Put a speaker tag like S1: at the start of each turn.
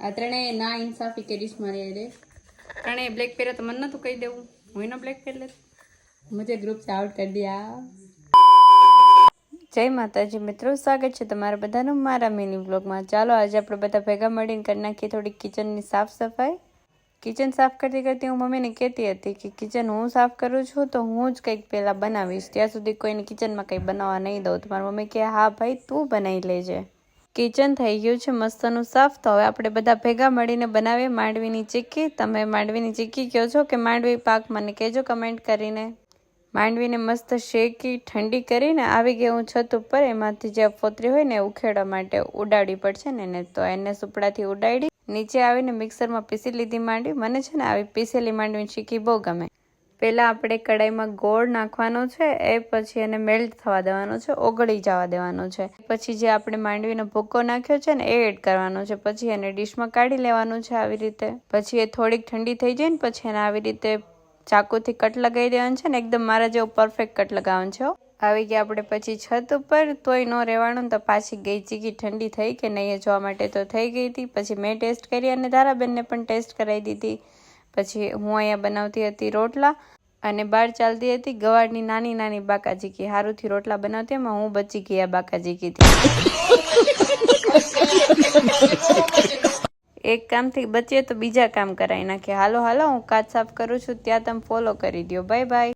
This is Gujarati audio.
S1: આ ત્રણેય ના ઇન્સાફી કરીશ મારી રે ત્રણેય બ્લેક પહેરે તો મને નતું કહી દેવું હું એનો બ્લેક પહેર લેત મુझे ग्रुप से आउट कर दिया। જય માતાજી મિત્રો, સ્વાગત છે તમારા બધાનું મારા મિની વ્લોગમાં। ચાલો આજે આપણે બધા ભેગા મળીને કરી નાખીએ થોડી કિચનની સાફ સફાઈ। કિચન સાફ કરતી કરતી હું મમ્મીને કહેતી હતી કે કિચન હું સાફ કરું છું તો હું જ કંઈક પહેલાં બનાવીશ, ત્યાં સુધી કોઈને કિચનમાં કંઈ બનાવવા નહીં દઉં। તો મારી મમ્મી કહે હા ભાઈ તું બનાવી લેજે। કિચન થઈ ગયું છે મસ્તનું સાફ, તો હવે આપણે બધા ભેગા મળીને બનાવીએ માંડવીની ચીક્કી। તમે માંડવીની ચીક્કી કહો છો કે માંડવી પાક, મને કહેજો કમેન્ટ કરીને। માંડવીને મસ્ત શેકી ઠંડી કરીને આવી ગઈ હું છત ઉપર, એમાંથી જે ફોતરી હોય ને ઉખેડવા માટે ઉડાડવી પડશે ને એને, તો એને સુપડાથી ઉડાડી નીચે આવીને મિક્સરમાં પીસી લીધી માંડવી। મને છે ને આવી પીસેલી માંડવીની ચીક્કી બહુ ગમે। પહેલાં આપણે કડાઈમાં ગોળ નાખવાનો છે, એ પછી એને મેલ્ટ થવા દેવાનો છે, ઓગળી જવા દેવાનો છે। પછી જે આપણે માંડવીનો ભૂકો નાખ્યો છે ને એ એડ કરવાનો છે, પછી એને ડીશમાં કાઢી લેવાનું છે આવી રીતે। પછી એ થોડીક ઠંડી થઈ જાય ને પછી એને આવી રીતે ચાકુથી કટ લગાવી દેવાનું છે ને, એકદમ મારા જેવો પરફેક્ટ કટ લગાવવાનું છે। આવી ગયા આપણે પછી છત ઉપર, તોય ન રહેવાનું, તો પાછી ગઈ ચીક્કી ઠંડી થઈ કે નહીં એ જોવા માટે તો થઈ ગઈ હતી। પછી મેં ટેસ્ટ કરી અને ધારાબેનને પણ ટેસ્ટ કરાવી દીધી। પછી હું અહીંયા બનાવતી હતી રોટલા અને બહાર ચાલતી હતી ગવારની નાની નાની બાકા ચીક્કી। હારુંથી રોટલા બનાવતી એમાં હું બચી ગયા બાકા ચીક્કીથી। એક કામથી બચીએ તો બીજા કામ કરાવી નાખીએ। હાલો હાલો હું કાચ સાફ કરું છું, ત્યાં તમે ફોલો કરી દો। Bye bye.